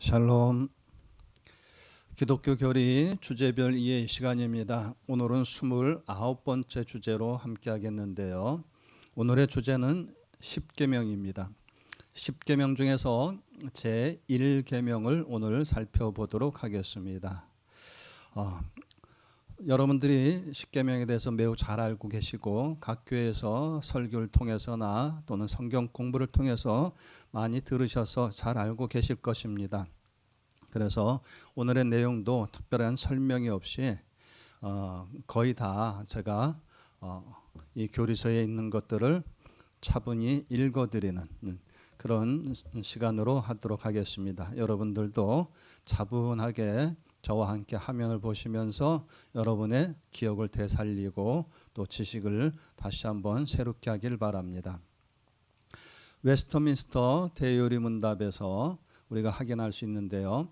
샬롬. 기독교 교리 주제별 이해 시간입니다. 오늘은 29번째 주제로 함께 하겠는데요. 오늘의 주제는 10계명입니다. 10계명 중에서 제1계명을 오늘 살펴보도록 하겠습니다. 여러분들이 10계명에 대해서 매우 잘 알고 계시고 각 교회에서 설교를 통해서나 또는 성경 공부를 통해서 많이 들으셔서 잘 알고 계실 것입니다. 그래서 오늘의 내용도 특별한 설명이 없이 거의 다 제가 이 교리서에 있는 것들을 차분히 읽어드리는 그런 시간으로 하도록 하겠습니다. 여러분들도 차분하게 저와 함께 화면을 보시면서 여러분의 기억을 되살리고 또 지식을 다시 한번 새롭게 하길 바랍니다. 웨스터민스터 대요리 문답에서 우리가 확인할 수 있는데요.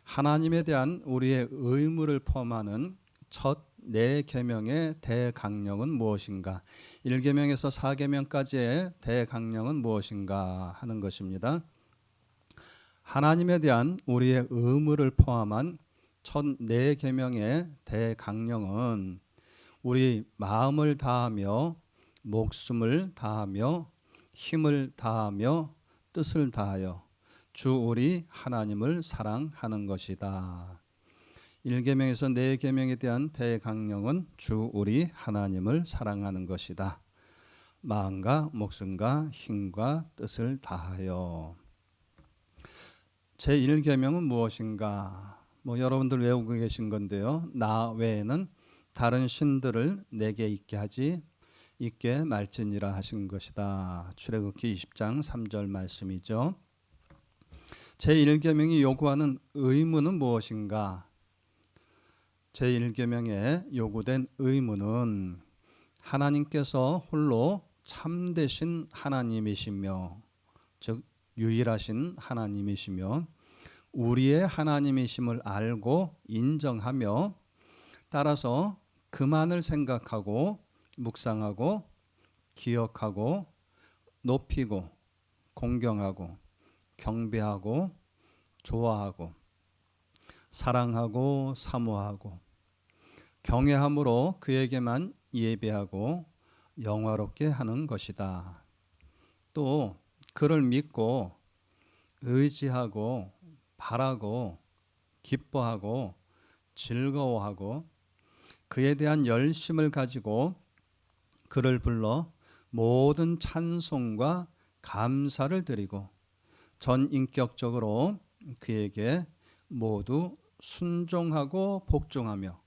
하나님에 대한 우리의 의무를 포함하는 첫 4계명의 대강령은 무엇인가? 1계명에서 4계명까지의 대강령은 무엇인가 하는 것입니다. 하나님에 대한 우리의 의무를 포함한 첫 4계명의 대강령은 우리 마음을 다하며 목숨을 다하며 힘을 다하며 뜻을 다하여 주 우리 하나님을 사랑하는 것이다. 1계명에서 4계명에 대한 대강령은 주 우리 하나님을 사랑하는 것이다. 마음과 목숨과 힘과 뜻을 다하여. 제1계명은 무엇인가? 여러분들 외우고 계신 건데요. 나 외에는 다른 신들을 내게 있게 말지니라 하신 것이다. 출애굽기 20장 3절 말씀이죠. 제1계명이 요구하는 의무는 무엇인가? 제1계명에 요구된 의무는 하나님께서 홀로 참되신 하나님이시며 즉 유일하신 하나님이시며 우리의 하나님이심을 알고 인정하며 따라서 그만을 생각하고 묵상하고 기억하고 높이고 공경하고 경배하고 좋아하고 사랑하고 사모하고 경외함으로 그에게만 예배하고 영화롭게 하는 것이다. 또 그를 믿고 의지하고 바라고 기뻐하고 즐거워하고 그에 대한 열심을 가지고 그를 불러 모든 찬송과 감사를 드리고 전인격적으로 그에게 모두 순종하고 복종하며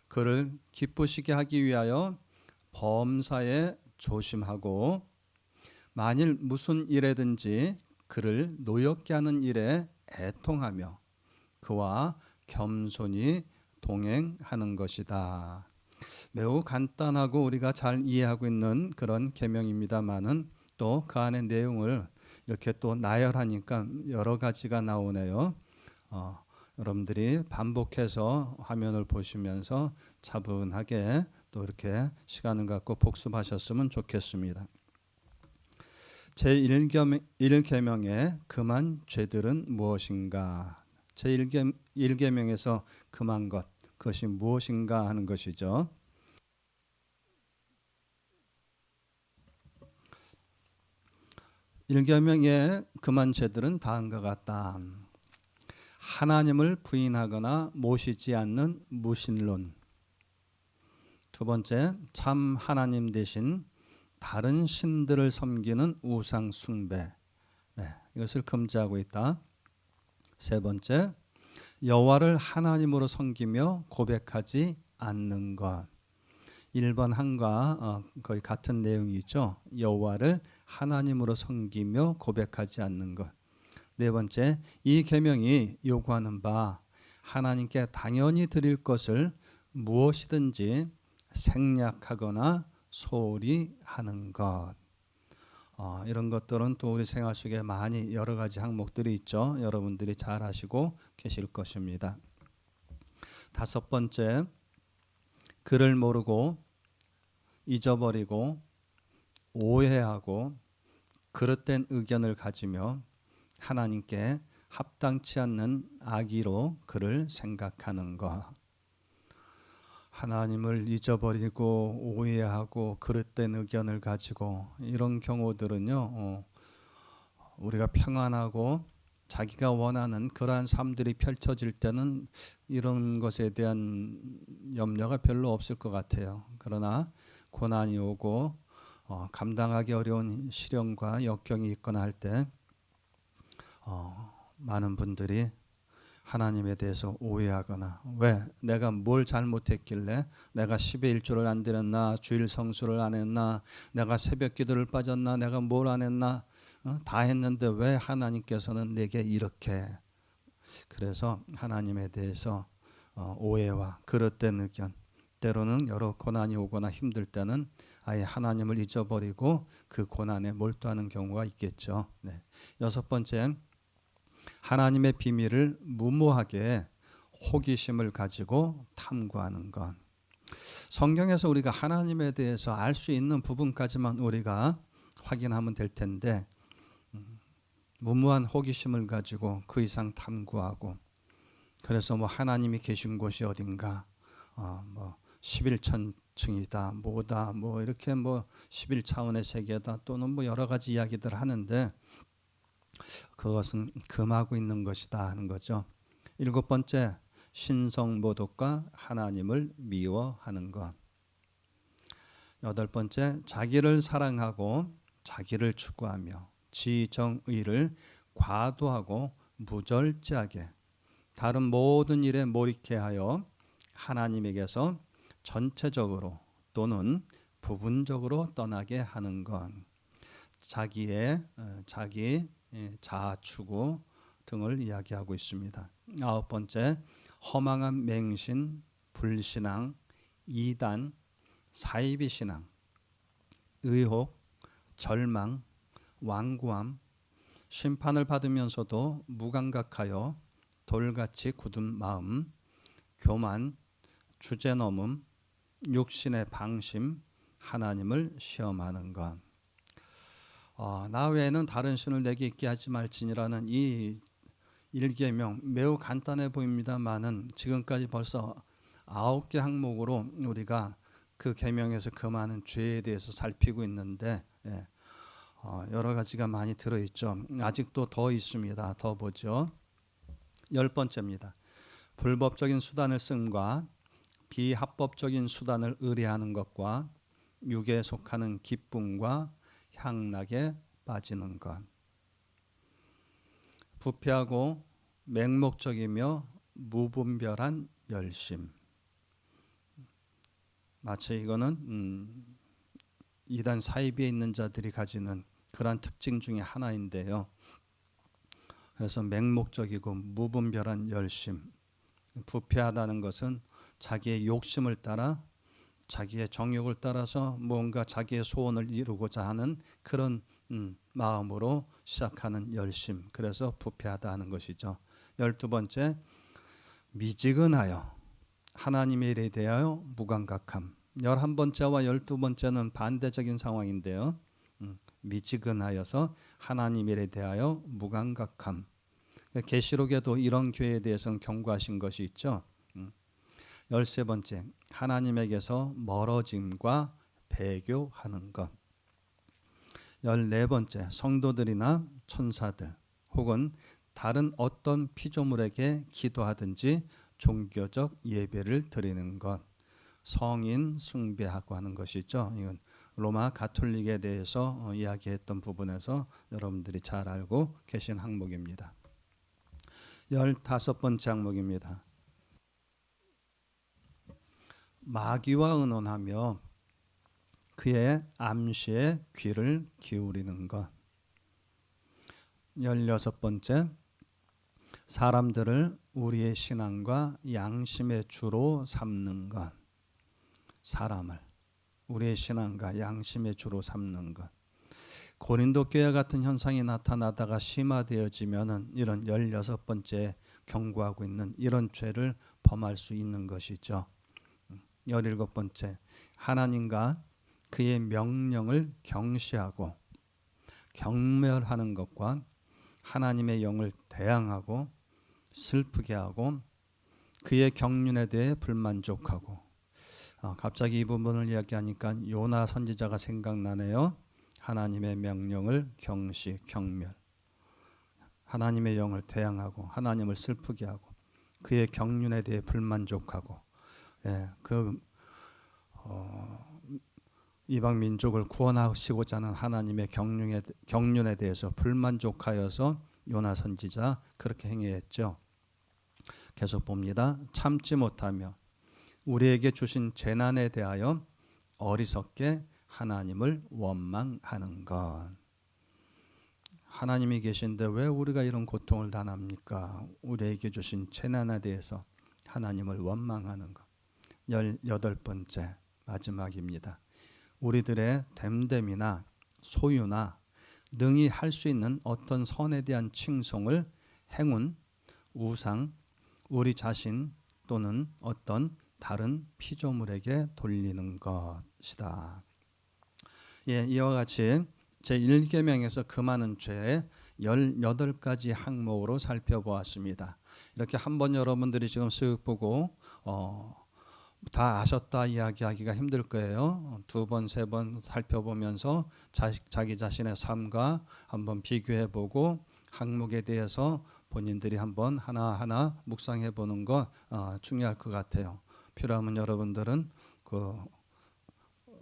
그를 기쁘시게 하기 위하여 범사에 조심하고 만일 무슨 일에든지 그를 노엽게 하는 일에 애통하며 그와 겸손히 동행하는 것이다. 매우 간단하고 우리가 잘 이해하고 있는 그런 계명입니다만은 또 그 안의 내용을 이렇게 또 나열하니까 여러 가지가 나오네요. 여러분들이 반복해서 화면을 보시면서 차분하게 또 이렇게 시간을 갖고 복습하셨으면 좋겠습니다. 제1계명의 금한 죄들은 무엇인가? 제1계명에서 금한 것, 그것이 무엇인가 하는 것이죠. 일계명의 금한 죄들은 다음과 같다. 하나님을 부인하거나 모시지 않는 무신론. 두 번째, 참 하나님 대신 다른 신들을 섬기는 우상 숭배. 이것을 금지하고 있다. 세 번째, 여호와를 하나님으로 섬기며 고백하지 않는 것. 1번 한과 거의 같은 내용이죠. 여호와를 하나님으로 섬기며 고백하지 않는 것. 네 번째, 이 계명이 요구하는 바 하나님께 당연히 드릴 것을 무엇이든지 생략하거나 소홀히 하는 것. 이런 것들은 또 우리 생활 속에 많이 여러 가지 항목들이 있죠. 여러분들이 잘 아시고 계실 것입니다. 다섯 번째, 그를 모르고 잊어버리고 오해하고 그릇된 의견을 가지며 하나님께 합당치 않는 악의로 그를 생각하는 것. 하나님을 잊어버리고 오해하고 그릇된 의견을 가지고 이런 경우들은요, 우리가 평안하고 자기가 원하는 그러한 삶들이 펼쳐질 때는 이런 것에 대한 염려가 별로 없을 것 같아요. 그러나 고난이 오고 감당하기 어려운 시련과 역경이 있거나 할 때 많은 분들이 하나님에 대해서 오해하거나, 왜 내가 뭘 잘못했길래, 내가 10의 1조를 안 드렸나, 주일 성수를 안 했나, 내가 새벽 기도를 빠졌나, 내가 뭘 안 했나, 다 했는데 왜 하나님께서는 내게 이렇게. 그래서 하나님에 대해서 오해와 그릇된 의견, 때로는 여러 고난이 오거나 힘들 때는 아예 하나님을 잊어버리고 그 고난에 몰두하는 경우가 있겠죠. 네. 여섯 번째, 하나님의 비밀을 무모하게 호기심을 가지고 탐구하는 것. 성경에서 우리가 하나님에 대해서 알 수 있는 부분까지만 우리가 확인하면 될 텐데, 무모한 호기심을 가지고 그 이상 탐구하고, 그래서 뭐 하나님이 계신 곳이 어딘가, 뭐 11천층이다, 뭐다, 뭐 이렇게 뭐 11차원의 세계다, 또는 뭐 여러 가지 이야기들 하는데 그것은 금하고 있는 것이다 하는 거죠. 일곱 번째, 신성모독과 하나님을 미워하는 것. 여덟 번째, 자기를 사랑하고 자기를 추구하며 지정의를 과도하고 무절제하게 다른 모든 일에 몰입케 하여 하나님에게서 전체적으로 또는 부분적으로 떠나게 하는 것. 자기 자아 추구 등을 이야기하고 있습니다. 아홉 번째, 허망한 맹신, 불신앙, 이단, 사이비 신앙, 의혹, 절망, 완고함, 심판을 받으면서도 무감각하여 돌같이 굳은 마음, 교만, 주제넘음, 육신의 방심, 하나님을 시험하는 것. 나 외에는 다른 신을 내게 있게 하지 말지니라는 이 일계명 매우 간단해 보입니다만은 지금까지 벌써 9개 항목으로 우리가 그 계명에서 그 많은 죄에 대해서 살피고 있는데, 여러 가지가 많이 들어있죠. 아직도 더 있습니다. 더 보죠. 10번째입니다. 불법적인 수단을 씀과 비합법적인 수단을 의뢰하는 것과 육에 속하는 기쁨과 향락에 빠지는 것. 부패하고 맹목적이며 무분별한 열심. 마치 이거는 이단 사이비에 있는 자들이 가지는 그러한 특징 중에 하나인데요. 그래서 맹목적이고 무분별한 열심. 부패하다는 것은 자기의 욕심을 따라, 자기의 정욕을 따라서 뭔가 자기의 소원을 이루고자 하는 그런 마음으로 시작하는 열심. 그래서 부패하다 하는 것이죠. 12번째, 미지근하여 하나님의 일에 대하여 무감각함. 11번째와 12번째는 반대적인 상황인데요. 미지근하여서 하나님의 일에 대하여 무감각함. 계시록에도 이런 교회에 대해서는 경고하신 것이 있죠. 13번째, 하나님에게서 멀어짐과 배교하는 것. 14번째, 성도들이나 천사들 혹은 다른 어떤 피조물에게 기도하든지 종교적 예배를 드리는 것. 성인 숭배하고 하는 것이죠. 이건 로마 가톨릭에 대해서 이야기했던 부분에서 여러분들이 잘 알고 계신 항목입니다. 15번째 항목입니다. 마귀와 의논하며 그의 암시에 귀를 기울이는 것. 16번째, 사람들을 우리의 신앙과 양심의 주로 삼는 것. 사람을 우리의 신앙과 양심의 주로 삼는 것. 고린도 교회 같은 현상이 나타나다가 심화되어지면은 이런 16번째 경고하고 있는 이런 죄를 범할 수 있는 것이죠. 17번째, 하나님과 그의 명령을 경시하고 경멸하는 것과 하나님의 영을 대항하고 슬프게 하고 그의 경륜에 대해 불만족하고 갑자기 이 부분을 이야기하니까 요나 선지자가 생각나네요. 하나님의 명령을 경시 경멸, 하나님의 영을 대항하고 하나님을 슬프게 하고 그의 경륜에 대해 불만족하고 이방 민족을 구원하시고자 하는 하나님의 경륜에 대해서 불만족하여서 요나 선지자 그렇게 행위했죠. 계속 봅니다. 참지 못하며 우리에게 주신 재난에 대하여 어리석게 하나님을 원망하는 것. 하나님이 계신데 왜 우리가 이런 고통을 당합니까? 우리에게 주신 재난에 대해서 하나님을 원망하는 것. 18번째 마지막입니다. 우리들의 됨됨이나 소유나 능히 할 수 있는 어떤 선에 대한 칭송을 행운, 우상, 우리 자신 또는 어떤 다른 피조물에게 돌리는 것이다. 이와 같이 제1계명에서 금하는 죄의 18가지 항목으로 살펴보았습니다. 이렇게 한번 여러분들이 지금 쓱 보고 다 아셨다 이야기하기가 힘들 거예요. 2번, 3번 살펴보면서 자기 자신의 삶과 한번 비교해보고 항목에 대해서 본인들이 한번 하나하나 묵상해보는 거 중요할 것 같아요. 필요하면 여러분들은 그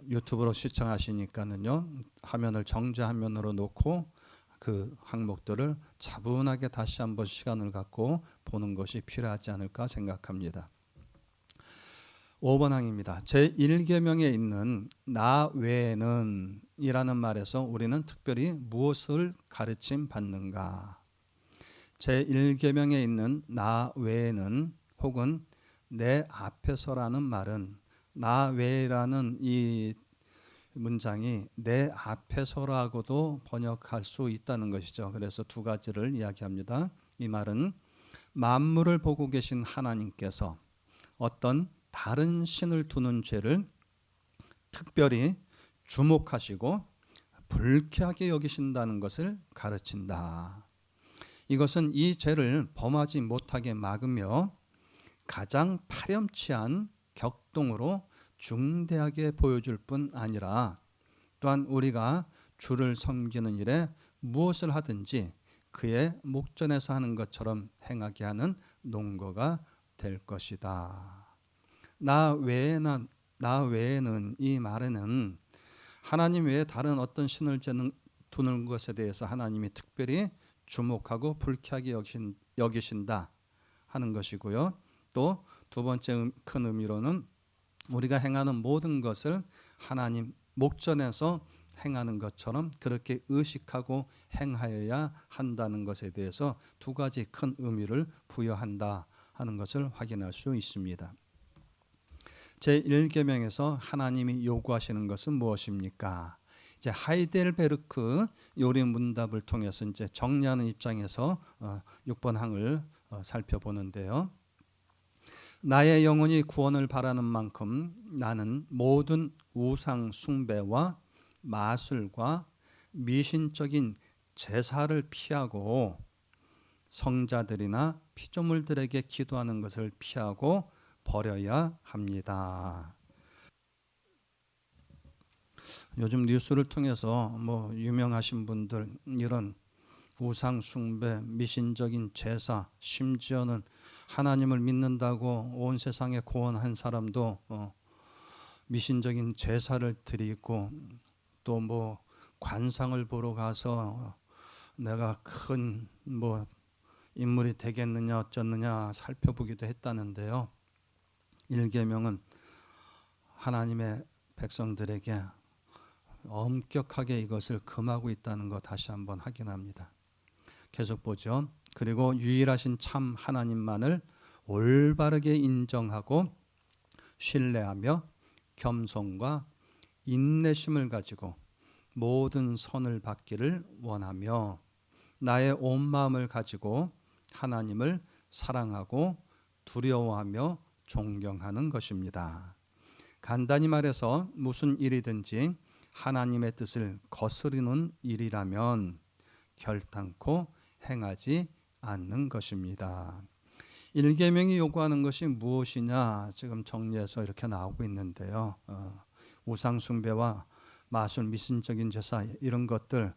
유튜브로 시청하시니까는요, 화면을 정지 화면으로 놓고 그 항목들을 차분하게 다시 한번 시간을 갖고 보는 것이 필요하지 않을까 생각합니다. 5번 항입니다. 제1계명에 있는 나 외에는 이라는 말에서 우리는 특별히 무엇을 가르침 받는가? 제1계명에 있는 나 외에는 혹은 내 앞에서라는 말은 나 외라는 이 문장이 내 앞에서라고도 번역할 수 있다는 것이죠. 그래서 두 가지를 이야기합니다. 이 말은 만물을 보고 계신 하나님께서 어떤 다른 신을 두는 죄를 특별히 주목하시고 불쾌하게 여기신다는 것을 가르친다. 이것은 이 죄를 범하지 못하게 막으며 가장 파렴치한 격동으로 중대하게 보여줄 뿐 아니라 또한 우리가 주를 섬기는 일에 무엇을 하든지 그의 목전에서 하는 것처럼 행하게 하는 논거가 될 것이다. 나 외에는 이 말에는 하나님 외에 다른 어떤 신을 두는 것에 대해서 하나님이 특별히 주목하고 불쾌하게 여기신다 하는 것이고요. 또 두 번째 큰 의미로는 우리가 행하는 모든 것을 하나님 목전에서 행하는 것처럼 그렇게 의식하고 행하여야 한다는 것에 대해서 두 가지 큰 의미를 부여한다 하는 것을 확인할 수 있습니다. 제1계명에서 하나님이 요구하시는 것은 무엇입니까? 이제 하이델베르크 요리 문답을 통해서 이제 정리하는 입장에서 6번 항을 살펴보는데요. 나의 영혼이 구원을 바라는 만큼 나는 모든 우상 숭배와 마술과 미신적인 제사를 피하고 성자들이나 피조물들에게 기도하는 것을 피하고 버려야 합니다. 요즘 뉴스를 통해서 유명하신 분들 이런 우상 숭배, 미신적인 제사, 심지어는 하나님을 믿는다고 온 세상에 구원한 사람도 미신적인 제사를 드리고 또 관상을 보러 가서 내가 큰 인물이 되겠느냐 어쩌느냐 살펴보기도 했다는데요. 1계명은 하나님의 백성들에게 엄격하게 이것을 금하고 있다는 것 다시 한번 확인합니다. 계속 보죠. 그리고 유일하신 참 하나님만을 올바르게 인정하고 신뢰하며 겸손과 인내심을 가지고 모든 선을 받기를 원하며 나의 온 마음을 가지고 하나님을 사랑하고 두려워하며 존경하는 것입니다. 간단히 말해서 무슨 일이든지 하나님의 뜻을 거스르는 일이라면 결단코 행하지 않는 것입니다. 1계명이 요구하는 것이 무엇이냐 지금 정리해서 이렇게 나오고 있는데요. 우상 숭배와 마술, 미신적인 제사 이런 것들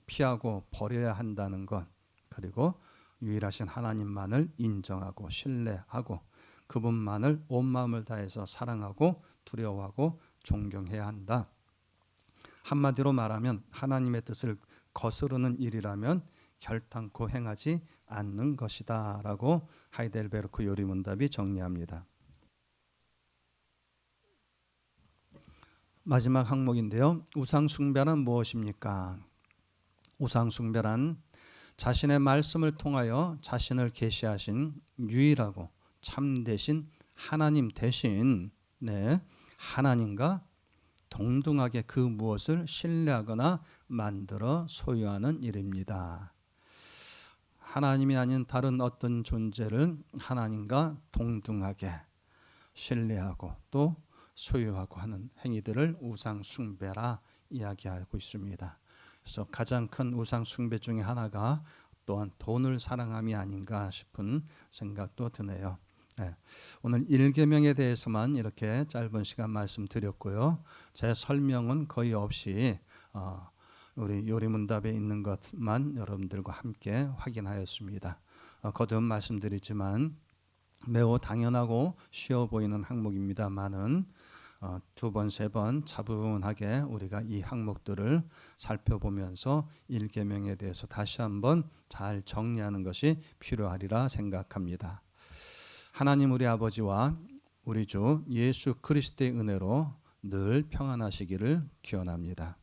피하고 버려야 한다는 것, 그리고 유일하신 하나님만을 인정하고 신뢰하고 그분만을 온 마음을 다해서 사랑하고 두려워하고 존경해야 한다. 한마디로 말하면 하나님의 뜻을 거스르는 일이라면 결단코 행하지 않는 것이다 라고 하이델베르크 요리문답이 정리합니다. 마지막 항목인데요. 우상숭배란 무엇입니까? 우상숭배란 자신의 말씀을 통하여 자신을 계시하신 유일하고 참되신 하나님 대신 하나님과 동등하게 그 무엇을 신뢰하거나 만들어 소유하는 일입니다. 하나님이 아닌 다른 어떤 존재를 하나님과 동등하게 신뢰하고 또 소유하고 하는 행위들을 우상 숭배라 이야기하고 있습니다. 그래서 가장 큰 우상 숭배 중에 하나가 또한 돈을 사랑함이 아닌가 싶은 생각도 드네요. 오늘 1계명에 대해서만 이렇게 짧은 시간 말씀드렸고요. 제 설명은 거의 없이 우리 요리문답에 있는 것만 여러분들과 함께 확인하였습니다. 거듭 말씀드리지만 매우 당연하고 쉬워 보이는 항목입니다만은 두 번, 세 번 차분하게 우리가 이 항목들을 살펴보면서 1계명에 대해서 다시 한번 잘 정리하는 것이 필요하리라 생각합니다. 하나님 우리 아버지와 우리 주 예수 그리스도의 은혜로 늘 평안하시기를 기원합니다.